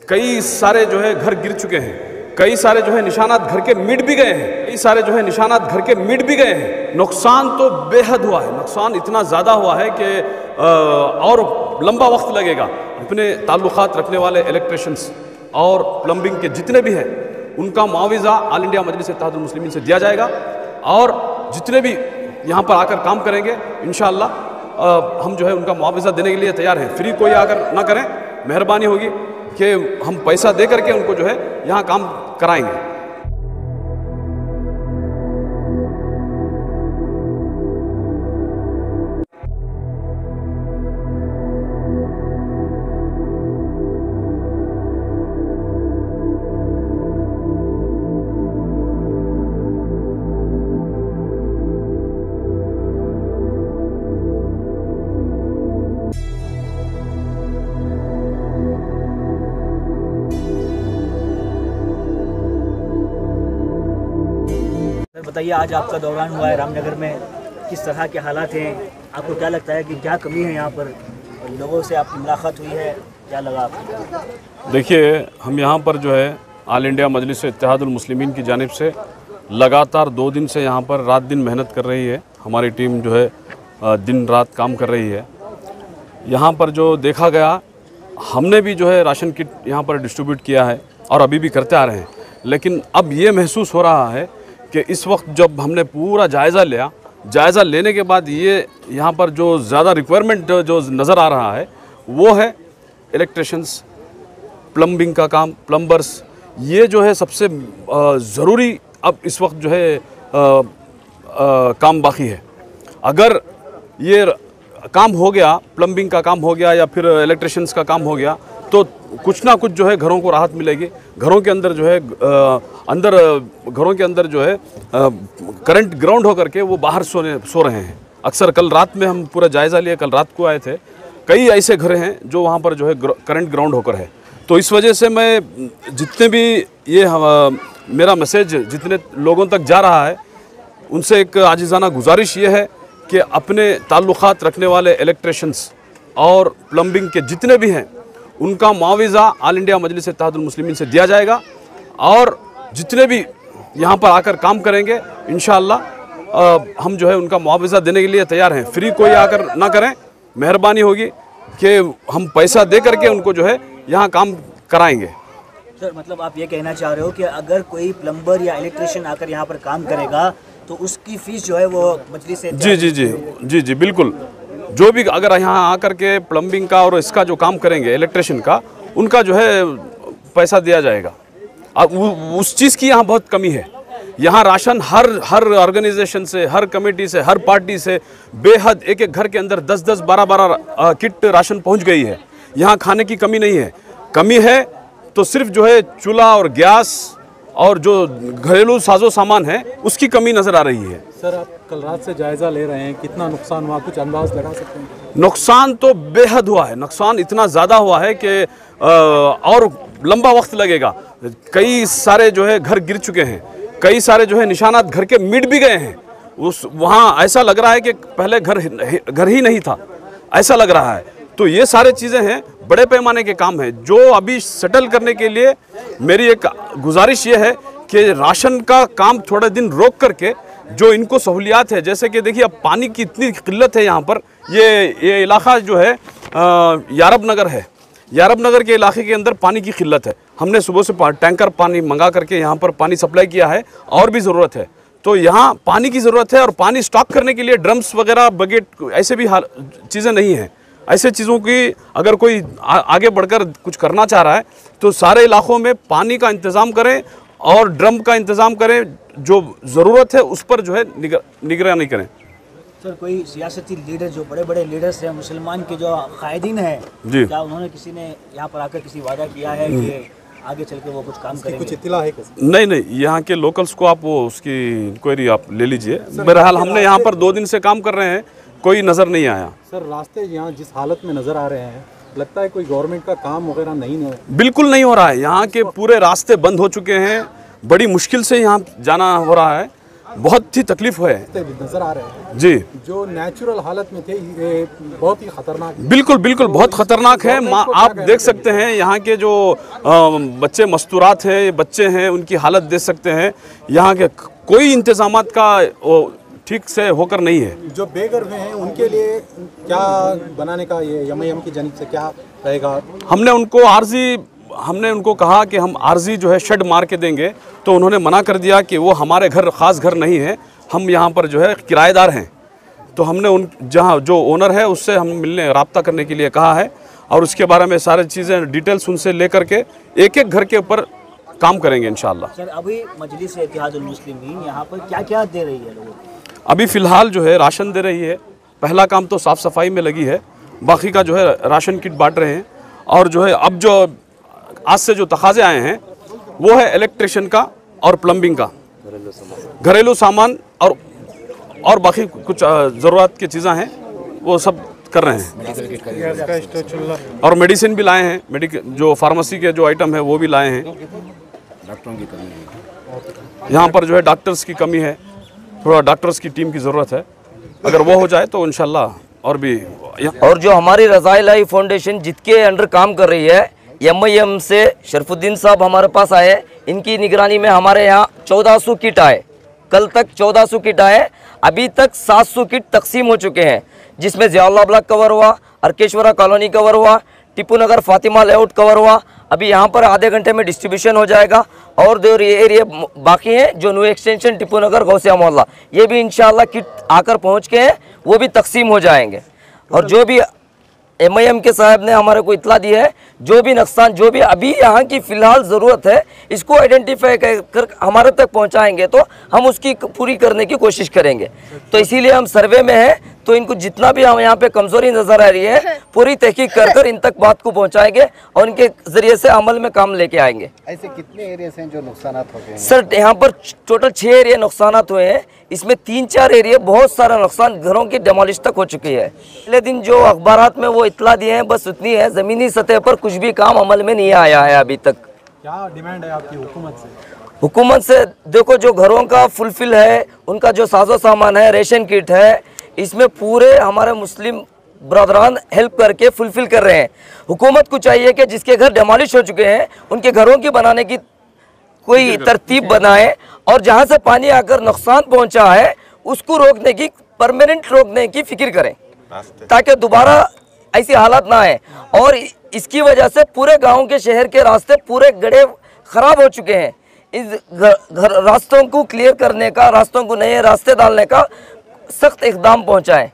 कई सारे जो है घर गिर चुके हैं, कई सारे जो है निशानात घर के मिट भी गए हैं, कई सारे जो है निशानात घर के मिट भी गए हैं। नुकसान तो बेहद हुआ है, नुकसान इतना ज़्यादा हुआ है कि और लंबा वक्त लगेगा। अपने ताल्लुकात रखने वाले इलेक्ट्रिशियंस और प्लम्बिंग के जितने भी हैं उनका मुआवजा ऑल इंडिया मजलिस इत्तेहादुल मुस्लिमीन से दिया जाएगा और जितने भी यहाँ पर आकर काम करेंगे इंशाअल्लाह हम जो है उनका मुआवजा देने के लिए तैयार हैं। फ्री कोई आकर ना करें, मेहरबानी होगी कि हम पैसा दे करके उनको जो है यहाँ काम कराएंगे। बताइए, आज आपका दौरान हुआ है रामनगर में, किस तरह के हालात हैं? आपको क्या लगता है कि क्या कमी है यहाँ पर? लोगों से आपकी मुलाकात हुई है, क्या लगा आपको? देखिए, हम यहाँ पर जो है ऑल इंडिया मजलिस इत्तेहादुल मुस्लिमीन की जानिब से लगातार 2 दिन से यहाँ पर रात दिन मेहनत कर रही है। हमारी टीम जो है दिन रात काम कर रही है। यहाँ पर जो देखा गया, हमने भी जो है राशन किट यहाँ पर डिस्ट्रीब्यूट किया है और अभी भी करते आ रहे हैं। लेकिन अब ये महसूस हो रहा है कि इस वक्त जब हमने पूरा जायज़ा लिया, जायज़ा लेने के बाद ये यहाँ पर जो ज़्यादा रिक्वायरमेंट जो नज़र आ रहा है वो है इलेक्ट्रिशियंस, प्लम्बिंग का काम, प्लम्बर्स, ये जो है सबसे ज़रूरी अब इस वक्त जो है काम बाकी है। अगर ये काम हो गया, प्लम्बिंग का काम हो गया या फिर इलेक्ट्रिशियंस का काम हो गया तो कुछ ना कुछ जो है घरों को राहत मिलेगी। घरों के अंदर जो है घरों के अंदर जो है करंट ग्राउंड होकर के वो बाहर सो रहे हैं। अक्सर कल रात में हम पूरा जायज़ा लिए, कल रात को आए थे, कई ऐसे घर हैं जो वहाँ पर जो है करंट ग्राउंड होकर है। तो इस वजह से मैं जितने भी ये मेरा मैसेज जितने लोगों तक जा रहा है उनसे एक आजिज़ाना गुजारिश ये है कि अपने ताल्लुकात रखने वाले इलेक्ट्रिशियंस और प्लम्बिंग के जितने भी हैं उनका मुआवजा ऑल इंडिया मजलिस इत्तेहादुल मुस्लिमीन से दिया जाएगा और जितने भी यहाँ पर आकर काम करेंगे इंशाअल्लाह हम जो है उनका मुआवजा देने के लिए तैयार हैं। फ्री कोई आकर ना करें, मेहरबानी होगी कि हम पैसा दे करके उनको जो है यहाँ काम कराएंगे। सर, मतलब आप ये कहना चाह रहे हो कि अगर कोई प्लम्बर या इलेक्ट्रिशियन आकर यहाँ पर काम करेगा तो उसकी फ़ीस जो है वो मजलिस से? जी बिल्कुल। जो भी अगर यहाँ आकर के प्लम्बिंग का और इसका जो काम करेंगे इलेक्ट्रिशियन का, उनका जो है पैसा दिया जाएगा। अब उस चीज़ की यहाँ बहुत कमी है। यहाँ राशन हर ऑर्गेनाइजेशन से, हर कमेटी से, हर पार्टी से बेहद एक घर के अंदर 10-10, 12-12 किट राशन पहुँच गई है। यहाँ खाने की कमी नहीं है। कमी है तो सिर्फ जो है चूल्हा और गैस और जो घरेलू साजो सामान है उसकी कमी नज़र आ रही है। सर, आप कल रात से जायज़ा ले रहे हैं, कितना नुकसान हुआ, कुछ अंदाज लगा सकते हैं? नुकसान तो बेहद हुआ है, नुकसान इतना ज़्यादा हुआ है कि और लंबा वक्त लगेगा। कई सारे जो है घर गिर चुके हैं, कई सारे जो है निशानात घर के मिट भी गए हैं। वहाँ ऐसा लग रहा है कि पहले घर ही नहीं था, ऐसा लग रहा है। तो ये सारे चीज़ें हैं, बड़े पैमाने के काम हैं जो अभी सेटल करने के लिए मेरी एक गुजारिश ये है कि राशन का काम थोड़े दिन रोक करके जो इनको सहूलियात है, जैसे कि देखिए अब पानी की इतनी किल्लत है यहाँ पर, ये इलाका जो है यारब नगर है। यारब नगर के इलाके के अंदर पानी की किल्लत है। हमने सुबह से टैंकर पानी मंगा करके यहाँ पर पानी सप्लाई किया है और भी ज़रूरत है। तो यहाँ पानी की ज़रूरत है और पानी स्टॉक करने के लिए ड्रम्स वगैरह, बकेट, ऐसे भी चीज़ें नहीं हैं। ऐसे चीज़ों की अगर कोई आगे बढ़कर कुछ करना चाह रहा है तो सारे इलाकों में पानी का इंतज़ाम करें और ड्रम का इंतज़ाम करें, जो ज़रूरत है उस पर जो है निगरानी करें। सर, कोई सियासती लीडर, जो बड़े बड़े लीडर्स हैं मुसलमान के, जो कायदीन हैं, क्या उन्होंने किसी ने यहाँ पर आकर किसी वादा किया है कि आगे चल के वो कुछ काम करेंगे? कुछ इत्तला है? नहीं, यहाँ के लोकल्स को आप वो उसकी इंक्वायरी आप ले लीजिए। बहरहाल हमने यहाँ पर 2 दिन से काम कर रहे हैं, कोई नज़र नहीं आया। सर, रास्ते यहाँ जिस हालत में नज़र आ रहे हैं, लगता है कोई गवर्नमेंट का काम वगैरह नहीं हो? बिल्कुल नहीं हो रहा है। यहाँ के पूरे रास्ते बंद हो चुके हैं, बड़ी मुश्किल से यहाँ जाना हो रहा है। बहुत ही तकलीफ है नजर आ रहे हैं जी। जो नेचुरल हालत में थे ये बहुत ही खतरनाक है। बिल्कुल बिल्कुल बहुत ख़तरनाक है। आप देख सकते हैं यहाँ के जो बच्चे मस्तूरात हैं, बच्चे हैं, उनकी हालत देख सकते हैं। यहाँ के कोई इंतजामात का ठीक से होकर नहीं है। जो बेघर हुए हैं उनके लिए क्या बनाने का ये एमआईएम की जानिब से क्या रहेगा? हमने उनको कहा कि हम आर्जी जो है शेड मार के देंगे, तो उन्होंने मना कर दिया कि वो हमारे घर ख़ास घर नहीं है, हम यहाँ पर जो है किराएदार हैं। तो हमने जहाँ जो ओनर है उससे हम मिलने रब्ता करने के लिए कहा है और उसके बारे में सारी चीज़ें डिटेल्स उनसे ले करके एक एक घर के ऊपर काम करेंगे इंशाअल्लाह। सर अभी मजलिस इत्तेहादुल मुस्लिमीन यहाँ पर क्या क्या दे रही है लोगों को? अभी फ़िलहाल जो है राशन दे रही है। पहला काम तो साफ़ सफाई में लगी है, बाकी का जो है राशन किट बांट रहे हैं। और जो है अब जो आज से जो तकाज़े आए हैं वो है इलेक्ट्रिशियन का और प्लम्बिंग का, घरेलू सामान और बाकी कुछ ज़रूरत की चीज़ें हैं वो सब कर रहे हैं। और मेडिसिन भी लाए हैं, जो फार्मेसी के जो आइटम है वो भी लाए हैं। डॉक्टरों की कमी है यहाँ पर, जो है डॉक्टर्स की कमी है, थोड़ा डॉक्टर्स की टीम की ज़रूरत है। अगर वो हो जाए तो इंशाल्लाह और भी। और जो हमारी रज़ाइलाई फाउंडेशन जिसके अंडर काम कर रही है, एमआईएम से शरफुद्दीन साहब हमारे पास आए, इनकी निगरानी में हमारे यहाँ 1400 किट आए। कल तक 1400 किट आए, अभी तक 700 किट तकसीम हो चुके हैं, जिसमें ज़ियाउल्लाह ब्लॉक कवर हुआ, अर्केश्वरा कॉलोनी कवर हुआ, टीपू नगर फातिमा लेआउट कवर हुआ। अभी यहाँ पर आधे घंटे में डिस्ट्रीब्यूशन हो जाएगा। और जो एरिया बाकी हैं, जो न्यू एक्सटेंशन टीपू नगर गौसिया मोहल्ला, ये भी इंशाल्लाह किट आकर पहुँच के हैं, वो भी तकसीम हो जाएंगे। और जो भी एमआईएम के साहब ने हमारे को इतला दी है, जो भी नुकसान, जो भी अभी यहाँ की फ़िलहाल ज़रूरत है, इसको आइडेंटिफाई कर हमारे तक पहुँचाएंगे तो हम उसकी पूरी करने की कोशिश करेंगे। तो इसीलिए हम सर्वे में हैं, तो इनको जितना भी हम यहाँ पे कमज़ोरी नज़र आ रही है, पूरी तहकीक कर इन तक बात को पहुँचाएंगे और इनके ज़रिए से अमल में काम लेके आएंगे। ऐसे कितने एरिया हैं जो नुकसान हो गए हैं? सर यहाँ पर टोटल 6 एरिया नुकसान हुए हैं, इसमें 3-4 एरिया बहुत सारा नुकसान घरों की डेमोलिश तक हो चुकी है। पहले दिन जो अखबारात में वो इतला दिए हैं, बस उतनी है, ज़मीनी सतह पर कुछ भी काम अमल में नहीं आया है अभी तक। क्या डिमांड है आपकी हुकूमत से? हुकूमत से देखो, जो घरों का फुलफिल है, उनका जो साजो सामान है, रेशन किट है, इसमें पूरे हमारे मुस्लिम ब्रदरान हेल्प करके फुलफिल कर रहे हैं। हुकूमत को चाहिए कि जिसके घर डेमोलिश हो चुके हैं उनके घरों की बनाने की कोई तरतीब बनाए, और जहां से पानी आकर नुकसान पहुंचा है उसको रोकने की, परमानेंट रोकने की फिक्र करें, ताकि दोबारा ऐसी हालत ना आए। और इसकी वजह से पूरे गाँव के, शहर के रास्ते पूरे गड्ढे खराब हो चुके हैं। इस रास्तों को क्लियर करने का, रास्तों को नए रास्ते डालने का सख्त इक़दाम पहुंचाएं।